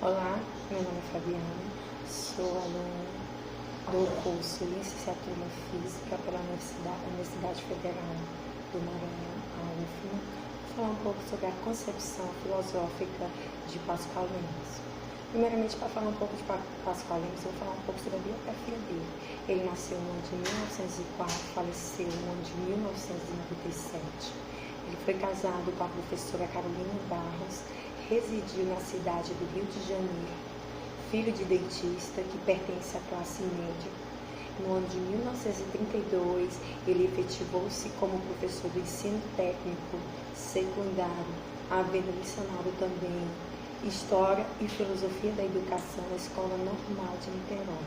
Olá, meu nome é Fabiana, sou aluna do curso Licenciatura em Física pela Universidade Federal do Maranhão, a UFMA. Vou falar um pouco sobre a concepção filosófica de Pascoal Lemos. Primeiramente, para falar um pouco de Pascoal Lemos, eu vou falar um pouco sobre a biografia dele. Ele nasceu no ano de 1904, faleceu no ano de 1997. Ele foi casado com a professora Carolina Barros, residiu na cidade do Rio de Janeiro, filho de dentista que pertence à classe média. No ano de 1932, ele efetivou-se como professor do ensino técnico secundário, havendo lecionado também História e Filosofia da Educação na Escola Normal de Niterói.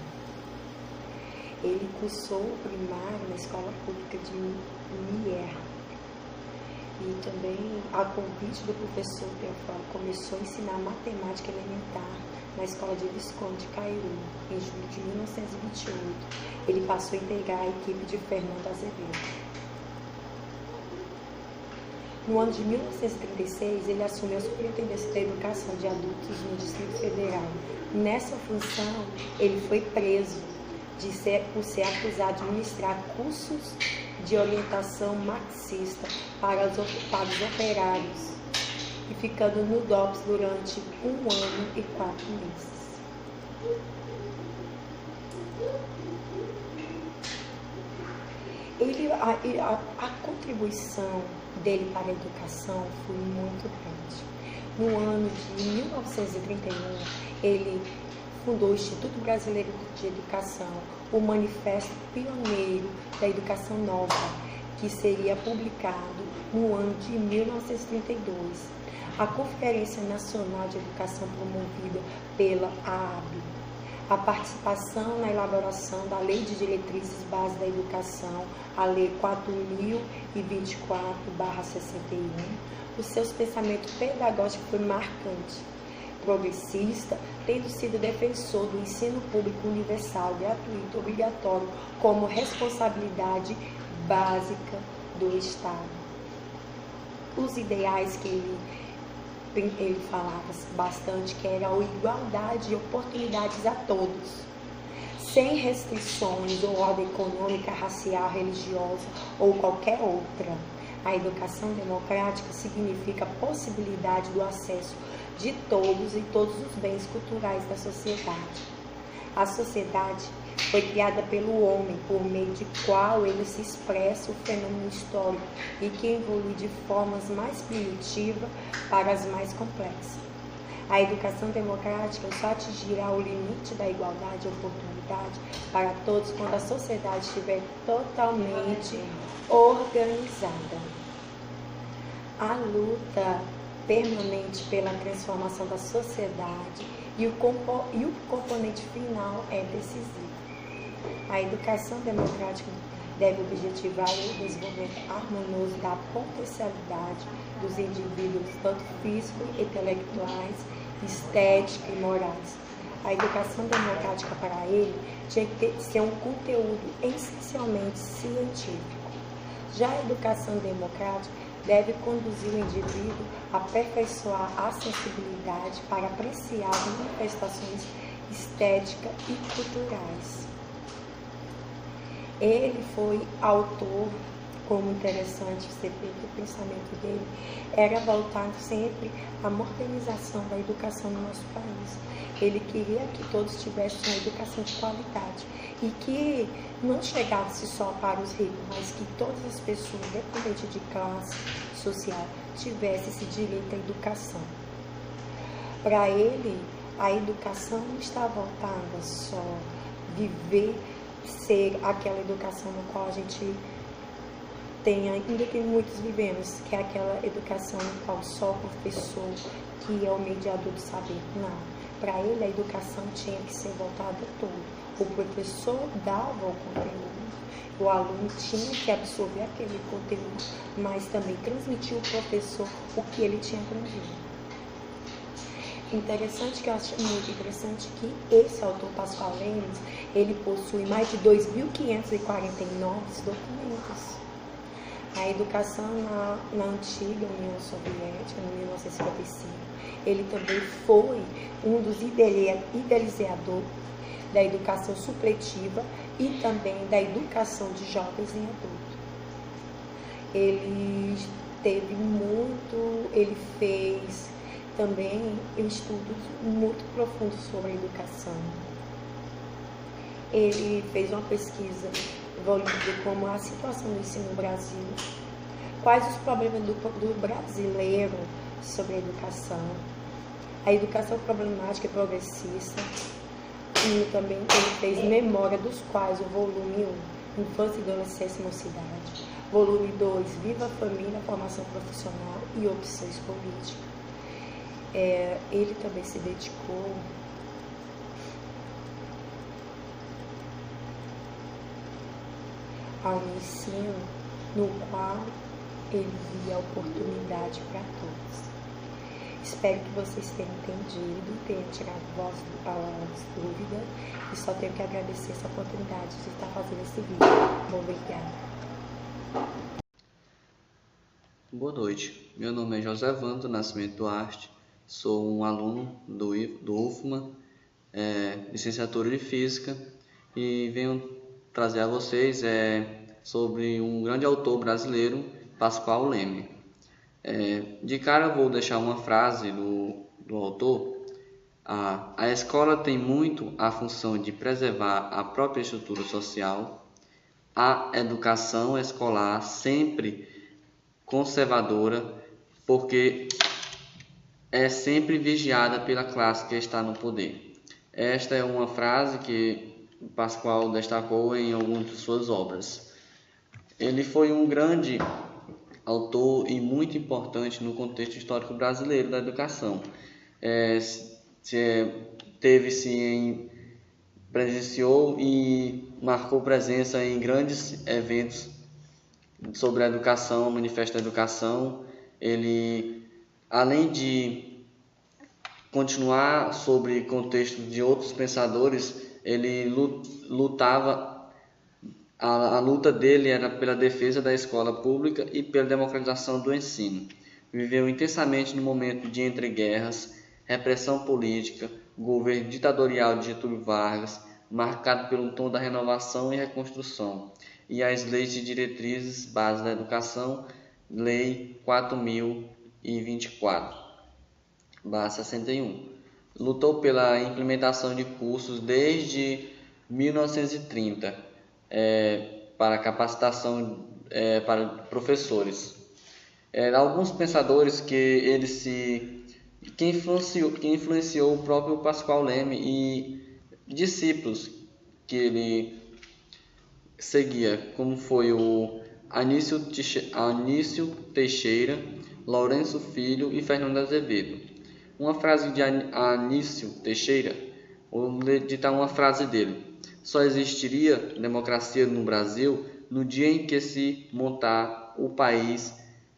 Ele cursou o primário na Escola Pública de Mier. E também, a convite do professor Teofilo, começou a ensinar matemática elementar na escola de Visconde Cairu, em julho de 1928. Ele passou a integrar a equipe de Fernando Azevedo. No ano de 1936, ele assumiu a Superintendência da Educação de Adultos no Distrito Federal. Nessa função, ele foi preso por ser acusado de ministrar cursos de orientação marxista para os operários e ficando no DOPS durante 1 ano e 4 meses. A contribuição dele para a educação foi muito grande. No ano de 1931, ele fundou o Instituto Brasileiro de Educação, o Manifesto Pioneiro da Educação Nova, que seria publicado no ano de 1932. A Conferência Nacional de Educação promovida pela AAB. A participação na elaboração da Lei de Diretrizes Básicas da Educação, a Lei 4024/61. Os seus pensamentos pedagógicos foi marcante, progressista, tendo sido defensor do ensino público universal, gratuito, obrigatório, como responsabilidade básica do Estado. Os ideais que ele falava bastante, que era a igualdade de oportunidades a todos, sem restrições ou ordem econômica, racial, religiosa ou qualquer outra. A educação democrática significa a possibilidade do acesso de todos e todos os bens culturais da sociedade. A sociedade foi criada pelo homem, por meio de qual ele se expressa o fenômeno histórico e que evolui de formas mais primitivas para as mais complexas. A educação democrática só atingirá o limite da igualdade de oportunidade para todos quando a sociedade estiver totalmente organizada. A luta permanente pela transformação da sociedade e o componente final é decisivo. A educação democrática deve objetivar o desenvolvimento harmonioso da potencialidade dos indivíduos, tanto físicos, intelectuais, estéticos e morais. A educação democrática para ele tinha que ser um conteúdo essencialmente científico. Já a educação democrática deve conduzir o indivíduo a aperfeiçoar a sensibilidade para apreciar as manifestações estéticas e culturais. Ele foi autor, como interessante ser feito o pensamento dele, era voltado sempre à modernização da educação no nosso país. Ele queria que todos tivessem uma educação de qualidade e que não chegasse só para os ricos, mas que todas as pessoas, independente de classe social, tivessem esse direito à educação. Para ele, a educação não está voltada só a viver, ser aquela educação no qual a gente tem, ainda que muitos vivemos, que é aquela educação no qual só o professor, que é o mediador do saber. Não. Para ele, a educação tinha que ser voltada a todo. O professor dava o conteúdo, o aluno tinha que absorver aquele conteúdo, mas também transmitir ao professor o que ele tinha aprendido. Interessante, que eu acho muito interessante, que esse autor, Pascoal Lemos, ele possui mais de 2.549 documentos. A educação na antiga União Soviética, em 1955, ele também foi um dos idealizadores da educação supletiva e também da educação de jovens e adultos. Ele fez também estudos muito profundos sobre a educação. Ele fez uma pesquisa envolvendo como a situação do ensino no Brasil, quais os problemas do brasileiro sobre a educação problemática e progressista, e também ele fez memória dos quais o volume 1, Infância e Adolescência e Mocidade, volume 2, Viva a Família, Formação Profissional e Opções Políticas. Ele também se dedicou ao ensino no qual ele via oportunidade para todos. Espero que vocês tenham entendido, tenham tirado as dúvidas, e só tenho que agradecer essa oportunidade de estar fazendo esse vídeo. Obrigada. Boa noite, meu nome é José Vando Nascimento Duarte, sou um aluno do UFMA, licenciatura de Física, e venho trazer a vocês sobre um grande autor brasileiro, Pascoal Leme. De cara vou deixar uma frase do autor. A escola tem muito a função de preservar a própria estrutura social. A educação escolar sempre conservadora, porque é sempre vigiada pela classe que está no poder. Esta é uma frase que Pascoal destacou em algumas de suas obras. Ele foi um grande autor e muito importante no contexto histórico brasileiro da educação. Presenciou e marcou presença em grandes eventos sobre a educação, Manifesto da Educação. Ele, além de continuar sobre contexto de outros pensadores, ele lutava. A luta dele era pela defesa da escola pública e pela democratização do ensino. Viveu intensamente no momento de entreguerras, repressão política, governo ditatorial de Getúlio Vargas, marcado pelo tom da renovação e reconstrução, e as leis de diretrizes básicas da educação, Lei 4.024/61. Lutou pela implementação de cursos desde 1930, para capacitação para professores. Alguns pensadores que influenciou o próprio Pascoal Leme e discípulos que ele seguia, como foi o Anísio Teixeira, Lourenço Filho e Fernando Azevedo. Uma frase de Anísio Teixeira, vou ditar uma frase dele: só existiria democracia no Brasil no dia em que se montar o país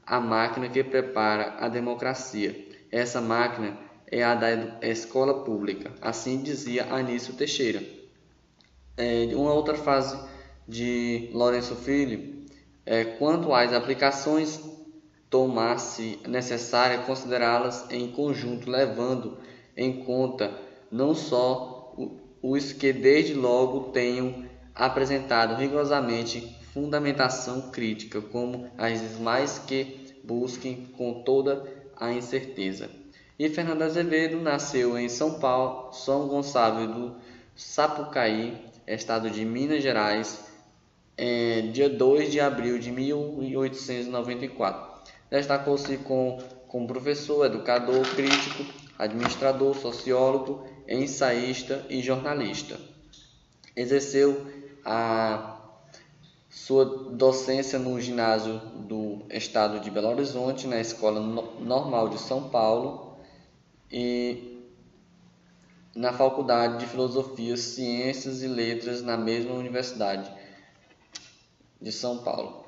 a máquina que prepara a democracia. Essa máquina é a da escola pública. Assim dizia Anísio Teixeira. Uma outra frase de Lourenço Filho: quanto às aplicações, tomar-se necessário considerá-las em conjunto, levando em conta não só os que desde logo tenham apresentado rigorosamente fundamentação crítica, como as demais que busquem com toda a incerteza. E Fernando Azevedo nasceu em São Paulo, São Gonçalo do Sapucaí, estado de Minas Gerais, dia 2 de abril de 1894. Destacou-se como professor, educador, crítico, administrador, sociólogo, ensaísta e jornalista. Exerceu a sua docência no ginásio do estado de Belo Horizonte, na Escola Normal de São Paulo e na Faculdade de Filosofia, Ciências e Letras na mesma Universidade de São Paulo.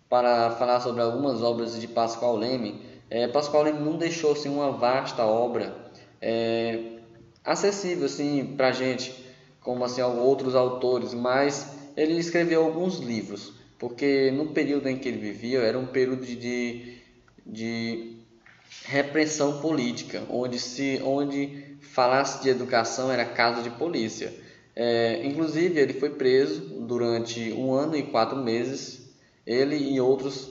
Para falar sobre algumas obras de Pascoal Leme, Pascoal Leme não deixou assim, uma vasta obra acessível assim, para a gente, como assim, outros autores, mas ele escreveu alguns livros, porque no período em que ele vivia era um período de repressão política, onde falasse de educação era caso de polícia. Inclusive, ele foi preso durante 1 ano e 4 meses, ele e outros,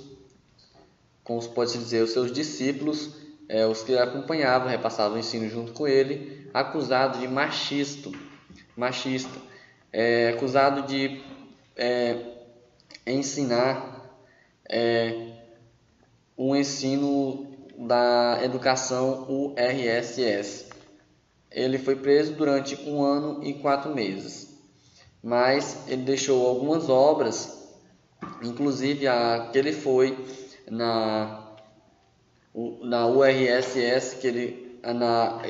como se pode dizer, os seus discípulos, os que acompanhavam, repassavam o ensino junto com ele, acusado de machista, acusado de ensinar um ensino da educação URSS. Ele foi preso durante 1 ano e 4 meses, mas ele deixou algumas obras, inclusive a que ele foi na URSS, que ele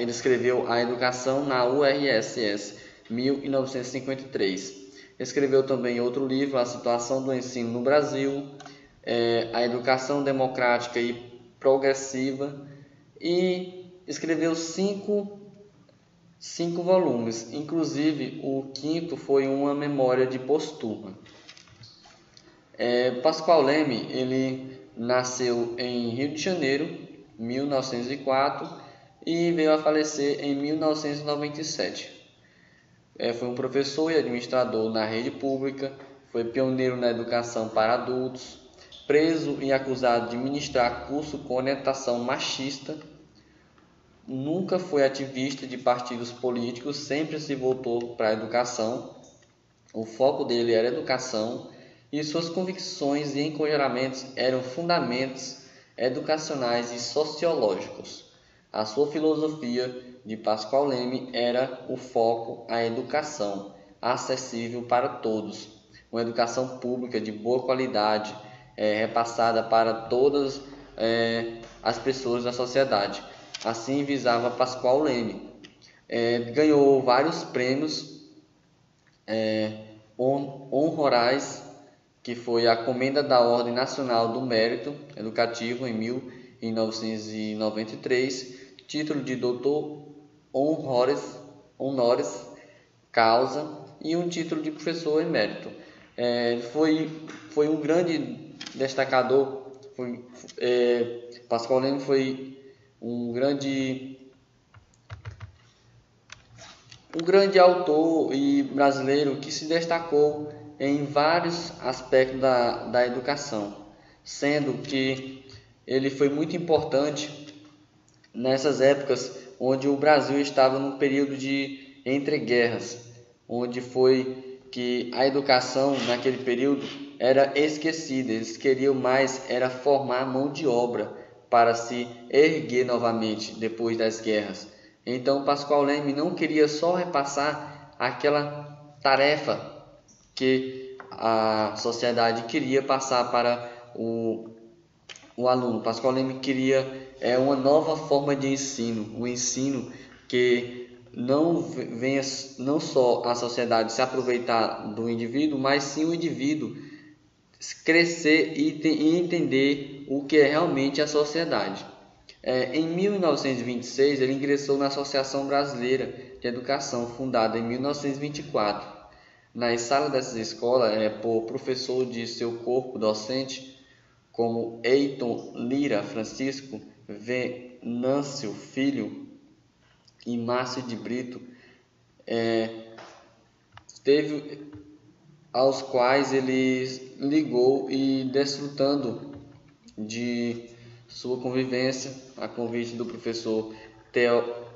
escreveu a educação na URSS, 1953. Escreveu também outro livro, A Situação do Ensino no Brasil, A Educação Democrática e Progressiva, e escreveu 5 volumes, inclusive o 5º foi uma memória de postuma. Pascoal Leme, ele nasceu em Rio de Janeiro, 1904, e veio a falecer em 1997. Foi um professor e administrador na rede pública, foi pioneiro na educação para adultos, preso e acusado de ministrar curso com orientação machista. Nunca foi ativista de partidos políticos, sempre se voltou para a educação. O foco dele era a educação e suas convicções e encorajamentos eram fundamentos educacionais e sociológicos. A sua filosofia de Pascoal Leme era o foco à educação, acessível para todos, uma educação pública de boa qualidade, repassada para todas as pessoas da sociedade. Assim visava Pascoal Leme. Ganhou vários prêmios honrorais, que foi a Comenda da Ordem Nacional do Mérito Educativo em 1993, título de doutor honoris causa e um título de professor emérito. Foi um grande destacador. Pascoal Leme foi um grande autor e brasileiro que se destacou em vários aspectos da educação, sendo que ele foi muito importante nessas épocas onde o Brasil estava num período de entreguerras, onde foi que a educação naquele período era esquecida. Eles queriam mais era formar mão de obra para se erguer novamente depois das guerras. Então Pascoal Leme não queria só repassar aquela tarefa que a sociedade queria passar para o aluno. Pascoal Leme queria uma nova forma de ensino, um ensino que não venha não só a sociedade se aproveitar do indivíduo, mas sim o indivíduo crescer e entender o que é realmente a sociedade. Em 1926, ele ingressou na Associação Brasileira de Educação, fundada em 1924. Nas salas dessas escolas, por professor de seu corpo docente, como Eiton Lira Francisco, Venâncio Filho e Márcio de Brito, aos quais ele ligou e desfrutando de sua convivência, a convite do professor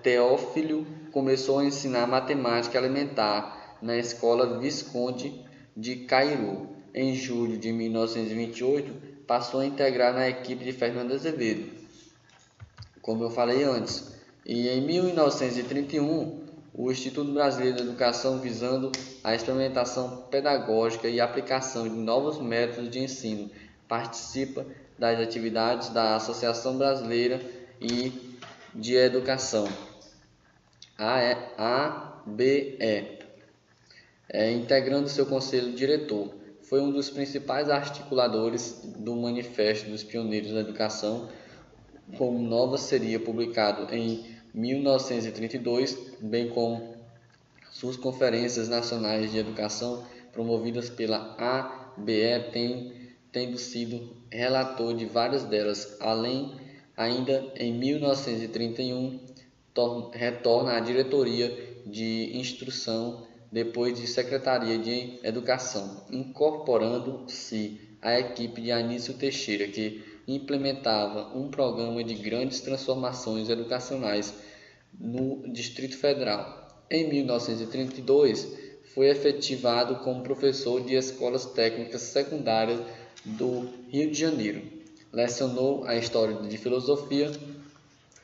Teófilo, começou a ensinar matemática elementar na Escola Visconde de Cairu. Em julho de 1928, passou a integrar na equipe de Fernando Azevedo, como eu falei antes. E em 1931, o Instituto Brasileiro de Educação, visando a experimentação pedagógica e aplicação de novos métodos de ensino, participa das atividades da Associação Brasileira de Educação, ABE, integrando seu conselho diretor. Foi um dos principais articuladores do Manifesto dos Pioneiros da Educação, como nova seria publicado em 1932, bem como suas conferências nacionais de educação promovidas pela ABE, tendo sido relator de várias delas. Ainda em 1931, retorna à diretoria de instrução, depois de secretaria de educação, incorporando-se à equipe de Anísio Teixeira, que implementava um programa de grandes transformações educacionais no Distrito Federal. Em 1932, foi efetivado como professor de escolas técnicas secundárias do Rio de Janeiro. Lecionou a história de filosofia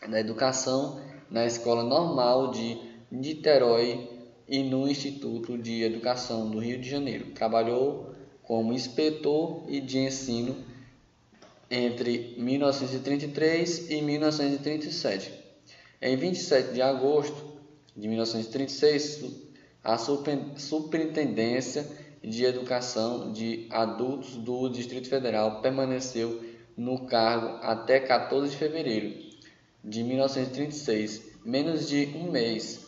da educação na Escola Normal de Niterói e no Instituto de Educação do Rio de Janeiro. Trabalhou como inspetor de ensino entre 1933 e 1937. Em 27 de agosto de 1936, a Superintendência de Educação de Adultos do Distrito Federal permaneceu no cargo até 14 de fevereiro de 1936, menos de um mês,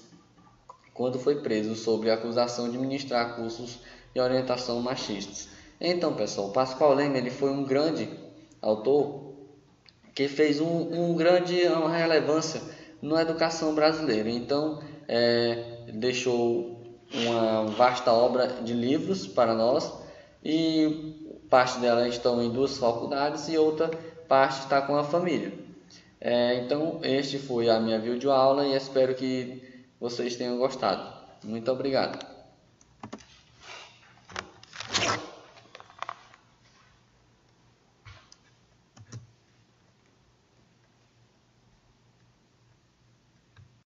quando foi preso sob a acusação de ministrar cursos de orientação machistas. Então, pessoal, Pascoal Leme ele foi um grande autor que fez uma relevância na educação brasileira. Então, deixou uma vasta obra de livros para nós, e parte dela estão em 2 faculdades e outra parte está com a família. Então, este foi a minha videoaula e espero que vocês tenham gostado. Muito obrigado.